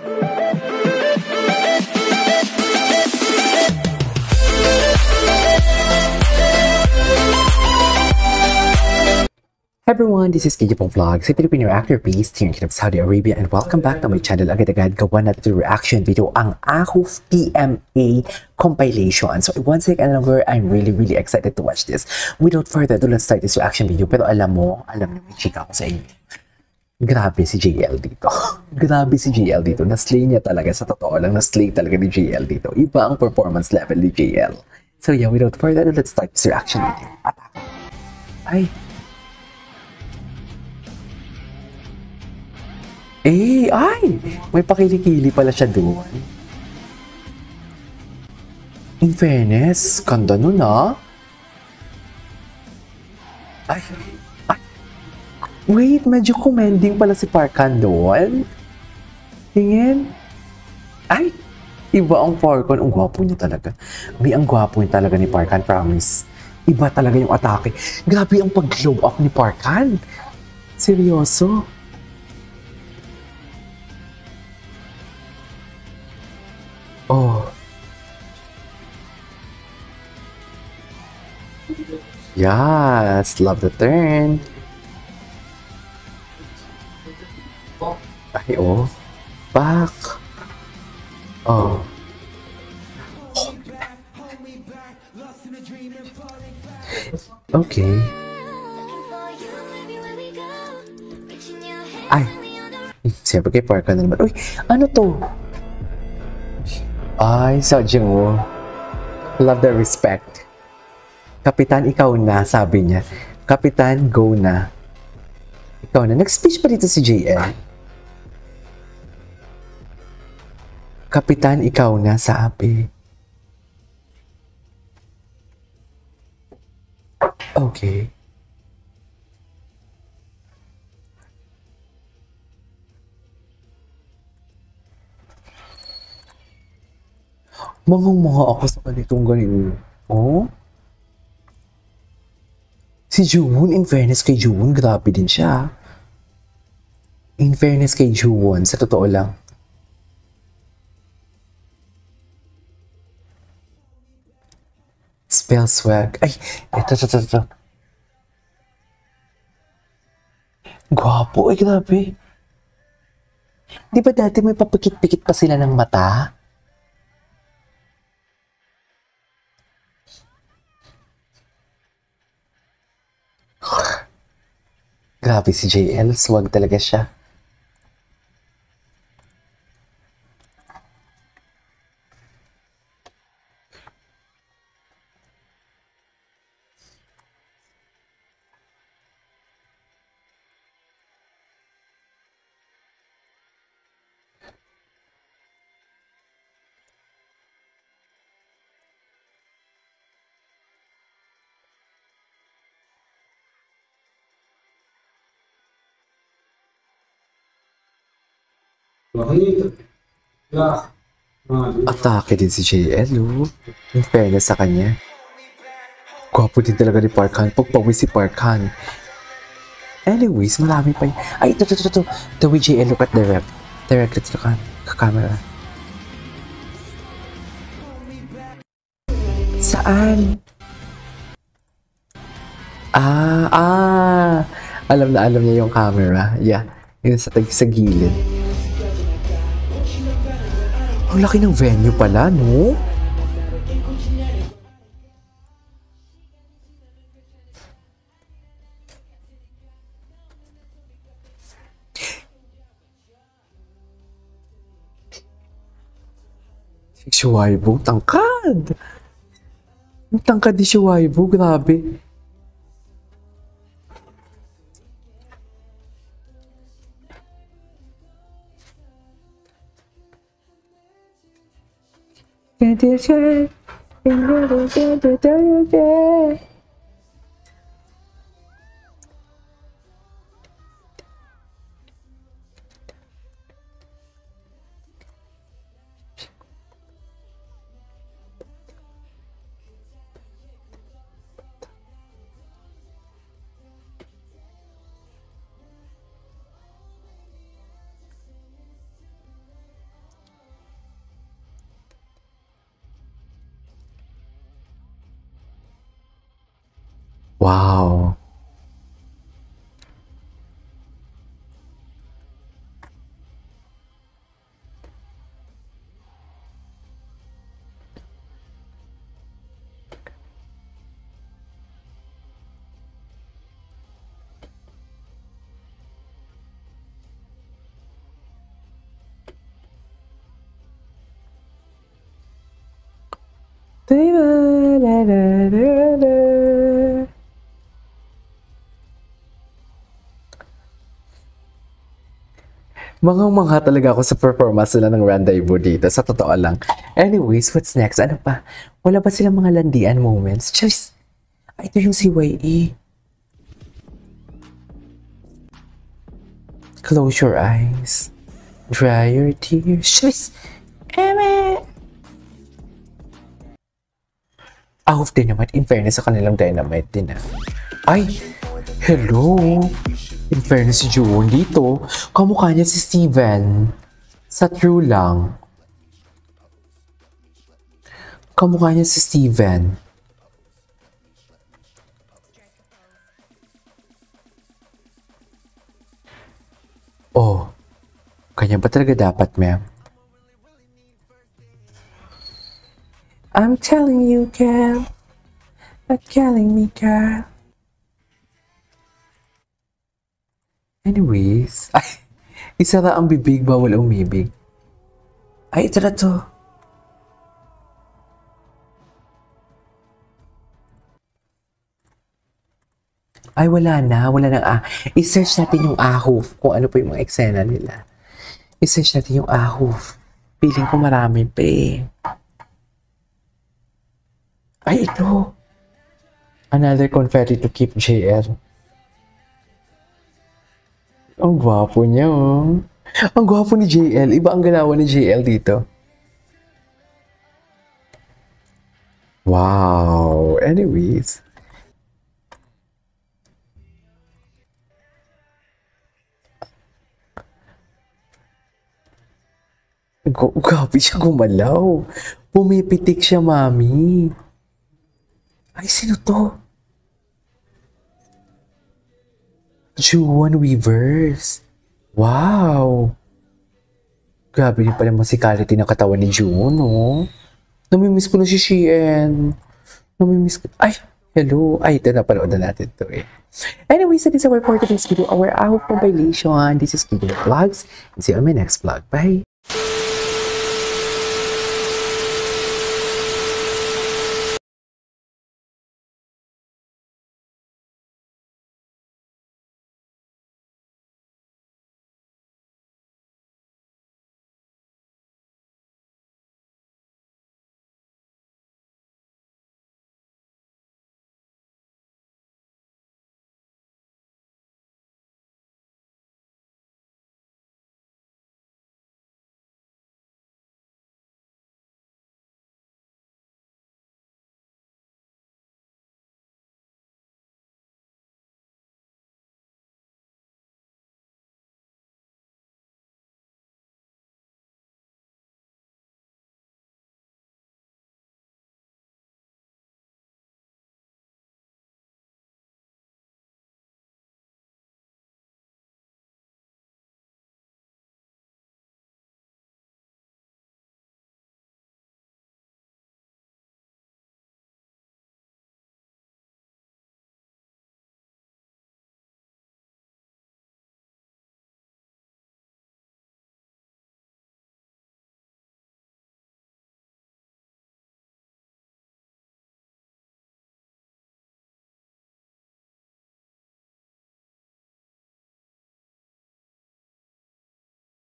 Hi everyone, this is KJ Pong Vlogs, a Filipino actor based here in Kingdom of Saudi Arabia, and welcome back to my channel. Agad-agad gawa natin yung reaction video ang Ahuf PMA compilation. So once again longer, I'm really excited to watch this. Without further ado, let's start this reaction video. Pero alam niyo, may chika ko sa inyo. Grabe si JL dito. Grabe si JL dito. Na-slay niya talaga. Sa totoo lang, na-slay talaga ni JL dito. Iba ang performance level ni JL. So yeah, without further ado, let's start this reaction video. Ay! Ay! May pakilikili pala siya doon. In fairness, ganda nun ah. Ay! Wait, medyo commending pala si Parkan doon. Tingin. Ay! Iba ang Parkan. Ang gwapo niya talaga. Ang gwapo niya talaga ni Parkan, promise. Iba talaga yung atake. Grabe ang pag-glow up ni Parkan. Seryoso. Oh. Yes, love the turn. Ay, oh. Back. Oh. Okay. Ay. Siyempre kay Parka na naman. Uy, ano to? Ay, sadyang mo. Love the respect. Kapitan, ikaw na, sabi niya. Kapitan, go na. Ikaw na. Nag-speech pa dito si JL. Kapitan, ikaw na, sabi. Okay. Mga ako sa ganitong ganito. Oh? Si Juwon, in fairness kay Juwon, grabe din siya. In fairness kay Juwon, sa totoo lang. Spell swag. Ay, ito. Gwapo, ay grabe. Di ba dati may papikit-pikit pa sila ng mata? Grabe si JL, swag talaga siya. Atake din si JL, oh. In fairness sa kanya. Gwapo din talaga ni Parkan. Pagpawis si Parkan. Anyways, marami pa yun. Ay, ito. The way JL look at direct. Direct, let's look at camera. Saan? Alam niya yung camera. Yeah, yun sa gilid. Ang laki ng venue pala, no? Si Shuaibu, tangkad! Ang tangkad ni Shuaibu, grabe. Wow. Mangha talaga ako sa performance nila ng Rendezvous dito, sa totoo lang. Anyways, what's next? Ano pa? Wala ba silang mga landian moments? Just, ito yung CYE. Close your eyes. Dry your tears. Just, Off Dynamite. In fairness sa kanilang Dynamite din Ay, hello. In fairness si June dito, kamukha niya si Steven. Sa true lang. Kamukha niya si Steven. Oh, kanya ba talaga dapat, ma'am? I'm telling you, girl. Not telling me, girl. Anyways, ay, isara ang bibig, bawal umibig. Ay, ito na to. Ay, wala na. I-search natin yung Ahoof, kung ano pa yung mga eksena nila. I-search natin yung Ahoof. Feeling ko marami pa Ay, ito. Another confetti to keep JL. Ang gwapo niya, Ang gwapo ni JL. Iba ang galawan ni JL dito. Wow. Anyways. Gwapo siya gumalaw. Pumipitik siya, mami. Ay, sino to? Juwon Weavers. Wow! Grabe din pala musicality ng katawan ni Juwon, Namimiss ko na si Shein. Namimiss ko. Ay! Hello! Ay, ito napanood na natin to Anyways, that is our for today's video, our Ahoof compilation. This is Kiddo Vlogs. And see you on my next vlog. Bye!